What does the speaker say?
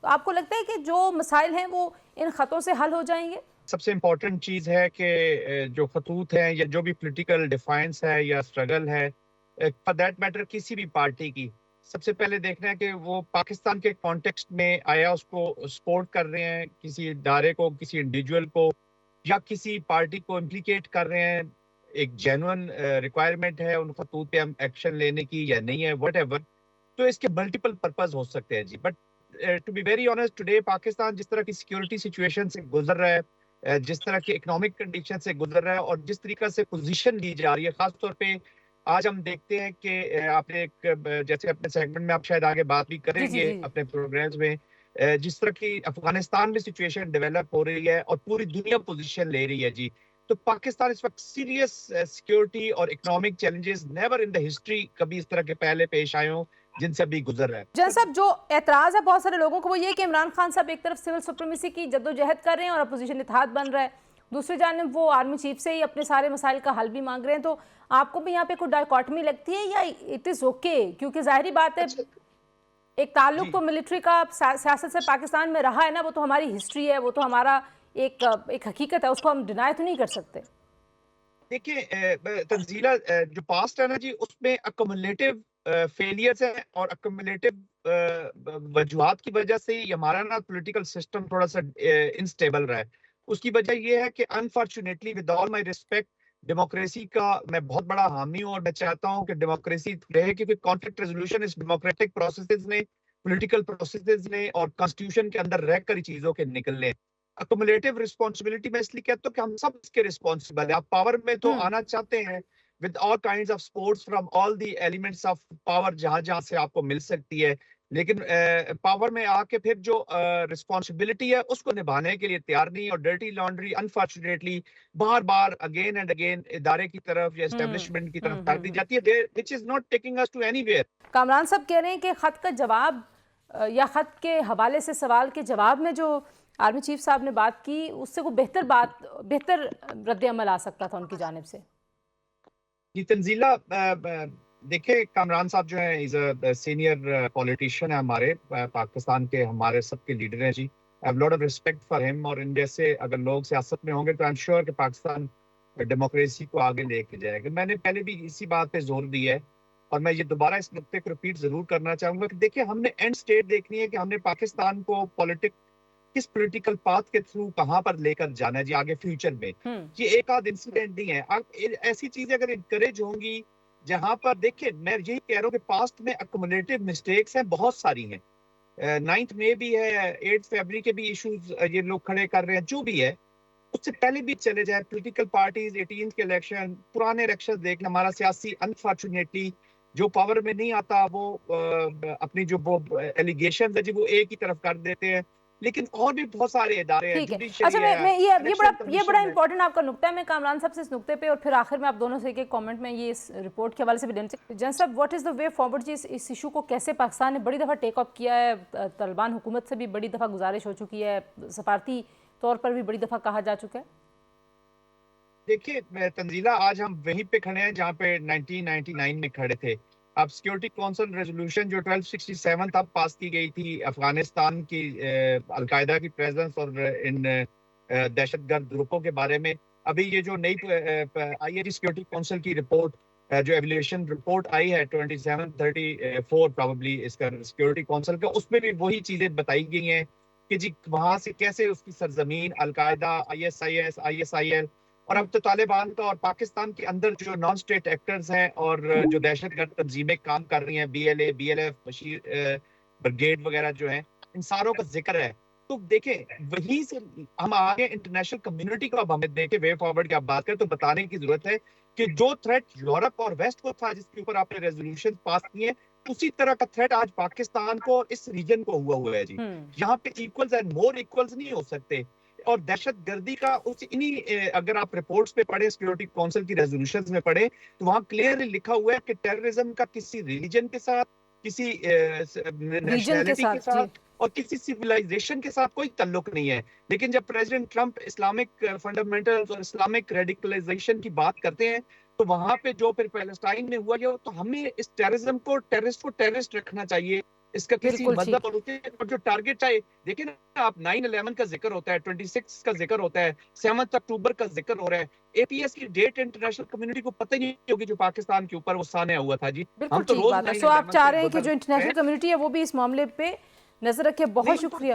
آپ کو لگتا ہے کہ جو مسائل ہیں وہ ان خطوں سے حل ہو جائیں گے؟ سب سے امپورٹنٹ چیز ہے کہ جو خطوط ہیں یا جو بھی پولیٹیکل ڈیفائنس ہے یا اسٹرگل ہے فار دیٹ میٹر کسی بھی پارٹی کی، سب سے پہلے دیکھنا ہے کہ وہ پاکستان کے کانٹیکسٹ میں آیا اس کو سپورٹ کر رہے ہیں، کسی ادارے کو، کسی انڈیویجول کو یا کسی پارٹی کو امپلیکیٹ کر رہے ہیں، ایک جینوئن ریکوائرمنٹ ہے ان خطوط پہ ہم ایکشن لینے کی یا نہیں ہے وٹ ایور. تو اس کے ملٹیپل پرپز ہو سکتے ہیں جی. But to be very honest today Pakistan جس طرح کی سیکورٹی سچویشن سے گزر رہا ہے، جس طرح کی اکنامک کنڈیشن سے گزر رہا ہے اور جس طریقہ سے پوزیشن لی جا رہی ہے، خاص طور پہ آج ہم دیکھتے ہیں کہ آپ نے ایک جیسے اپنے سیگمنٹ میں آپ شاید آگے بات بھی کریں جی جی گے جی اپنے پروگرامز میں، جس طرح کی افغانستان میں سچویشن ڈیولپ ہو رہی ہے اور پوری دنیا پوزیشن لے رہی ہے جی. تو پاکستان اس وقت سیریس سیکورٹی اور economic challenges never in the history کبھی اس طرح کے پہلے پیش آئے ہوں جن سے ابھی گزر رہا ہے. جن صاحب جو اعتراض ہے بہت سارے لوگوں کو وہ یہ کہ عمران خان صاحب ایک طرف سول سپریمیسی کی جدوجہد کر رہے ہیں اور اپوزیشن اتحاد بن رہا ہے، دوسری جانب وہ آرمی چیف سے ہی اپنے سارے مسائل کا حل بھی مانگ رہے ہیں. تو آپ کو بھی یہاں پہ کوئی ڈائیکاٹمی لگتی ہے یا اٹ از اوکے؟ کیونکہ ظاہری بات ہے اچھا ایک تعلق جی تو ملٹری کا سیاست سے پاکستان میں رہا ہے نا، وہ تو ہماری ہسٹری ہے، وہ تو ہمارا ایک حقیقت ہے، اس کو ہم ڈینائی تو نہیں کر سکتے. دیکھیں تنزیلہ جو پاسٹ ہے نا جی اس میں اکومولیٹو فیلئرز ہیں اور اکومولیٹو وجوہات کی وجہ سے ہی ہمارا نا پولیٹیکل سسٹم تھوڑا سا انسٹیبل رہا ہے. اس کی وجہ یہ ہے کہ unfortunately with all my respect democracy کا میں بہت بڑا حامی ہوں اور میں چاہتا ہوں کہ ڈیموکریسی رہے، کیونکہ کانفلکٹ ریزولوشن اس ڈیموکریٹک پروسیسز نے، پولیٹیکل پروسیسز نے اور کانسٹیٹیوشن کے اندر رہ کر چیزوں کے نکلنے. اکومولیٹو رسپانسبلٹی میں اس لیے کہتا ہوں کہ ہم سب اس کے رسپانسبل ہیں. آپ پاور میں تو آنا چاہتے ہیں with all kinds of sports from all the elements of power جہاں سے آپ کو مل سکتی ہے، لیکن پاور میں آ کے پھر جو رسپانسبلٹی ہے اس کو نبھانے کے لیے تیار نہیں، اور dirty laundry unfortunately bar bar again and again ادارے کی طرف یا اسٹیبلشمنٹ کی طرف کر دی جاتی ہے which is not taking us to anywhere. Kamran صاحب کہہ رہے ہیں کہ خط کا جواب یا خط کے حوالے سے سوال کے جواب میں جو آرمی چیف صاحب نے بات کی اس سے کوئی بہتر رد عمل آ سکتا تھا ان کی جانب سے. جی تنزیلہ دیکھیں کامران صاحب جو ہیں از اے سینئر پولیٹیشین ہے ہمارے پاکستان کے، ہمارے سب کے لیڈر ہیں جی. I have a lot of respect for him، اور ان جیسے اگر لوگ سیاست میں ہوں گے تو I'm sure کہ پاکستان ڈیموکریسی کو آگے لے کے جائے گا. میں نے پہلے بھی اسی بات پہ زور دیا ہے اور میں یہ دوبارہ اس نقطے کو ریپیٹ ضرور کرنا چاہوں گا کہ دیکھیں ہم نے اینڈ سٹیٹ دیکھنی ہے کہ ہم نے پاکستان کو کس پولیٹیکل پاتھ کے تھرو کہاں پر لے کر جانا ہے جی آگے فیوچر میں. یہ ایک آدھ انسیڈنٹ نہیں ہے. ایسی چیزیں اگر انکریج ہوں گی جہاں پر دیکھیں، میں یہی کہہ رہا ہوں کہ پاسٹ میں اکومولیٹو مسٹیکس ہیں، بہت ساری ہیں. 9 مئی بھی ہے، 8 فیبری کے بھی ایشوز یہ لوگ کھڑے کر رہے ہیں، جو بھی ہے اس سے پہلے بھی چلے جائے پولیٹیکل پارٹیز 18 کے الیکشن، پرانے الیکشن دیکھ لیں. ہمارا سیاسی انفارچونیٹلی جو پاور میں نہیں آتا وہ اپنی جو ایلیگیشنز ہے جی وہ ایک ہی طرف کر دیتے ہیں. لیکن اور بھی بہت سارے ادارے ہیں، ٹھیک ہے. اچھا جوڈیشری ہے، یہ بڑا امپورٹنٹ آپ کا نقطہ ہے. میں کامران صاحب سے اس نقطے پہ اور پھر آخر میں آپ دونوں سے ایک کامنٹ میں یہ اس رپورٹ کے حوالے سے بھی لینا چاہیے. جن صاحب what is the way forward ji اس ایشو کو کیسے پاکستان نے بڑی دفعہ ٹیک اپ کیا ہے، طالبان حکومت سے بھی بڑی دفعہ گزارش ہو چکی ہے، سفارتی طور پر بھی بڑی دفعہ کہا جا چکا ہے؟ دیکھیے تنزیلہ آج ہم وہیں پہ کھڑے ہیں جہاں پہ 1999 میں کھڑے تھے. اب سیکورٹی کونسل ریزولوشن جو 1267 تب پاس کی گئی تھی افغانستان کی القاعدہ کی پریزنس اور ان دہشت گرد گروپوں کے بارے میں، ابھی یہ جو نئی آئی ہے جی سیکورٹی کونسل کی رپورٹ جو ایولیویشن رپورٹ آئی ہے 2734 پرابلی اس کا سیکورٹی کونسل کا، اس میں بھی وہی چیزیں بتائی گئی ہیں کہ جی وہاں سے کیسے اس کی سرزمین القاعدہ، ISIS ISIL اور اب تو طالبان کا اور پاکستان کے اندر جو نان سٹیٹ ایکٹرز ہیں اور جو دہشت گرد تنظیمیں کام کر رہی ہیں، BLA BLF بشیر بریگیڈ وغیرہ جو ہیں، ان ساروں کا ذکر ہے. تو دیکھیں وہیں سے ہم آگے انٹرنیشنل کمیونٹی کو اب ہمیں دیکھیں وے فارورڈ کی آپ بات کریں تو بتانے کی ضرورت ہے کہ جو تھریٹ یورپ اور ویسٹ کو تھا جس کے اوپر آپ نے ریزولوشن پاس کیے ہیں، اسی طرح کا تھریٹ آج پاکستان کو اور اس ریجن کو ہوا ہے جی. یہاں پہ ایکولز اینڈ مور ایکولز نہیں ہو سکتے. اور دہشت گردی کا اگر آپ رپورٹس پہ پڑھیں، سیکورٹی کونسل کی ریزولوشنز میں پڑھیں تو وہاں کلیئرلی لکھا ہوا ہے کہ ٹیررزم کا کسی ریلیجن کے ساتھ، کسی نیشنلٹی کے ساتھ اور کسی سیولائزیشن کے ساتھ کوئی تعلق نہیں ہے. لیکن جب پریزیڈنٹ ٹرمپ اسلامک فنڈامنٹلز اور اسلامک ریڈیکلائزیشن کی بات کرتے ہیں تو وہاں پہ جو پھر پیلسٹائن میں ہوا تو ہمیں اس ٹیررزم کو ٹیررسٹ رکھنا چاہیے. اس کا کسی بالکل مذہب اور جو ٹارگٹ ہے دیکھیں نا آپ 9/11 کا ذکر ہوتا ہے 26 کا ذکر ہوتا ہے 7 اکتوبر کا ذکر ہو رہا ہے اے پی ایس کی ڈیٹ انٹرنیشنل کمیونٹی کو پتہ ہی نہیں ہوگی جو پاکستان کے اوپر وہ سانحہ ہوا تھا جی بالکل ہم تو ٹھیک روز بات ہے 9/11 سو آپ چاہ سے رہے ہیں کہ گزر جو انٹرنیشنل کمیونٹی ہے وہ بھی اس معاملے پہ نظر رکھے. بہت نہیں شکریہ.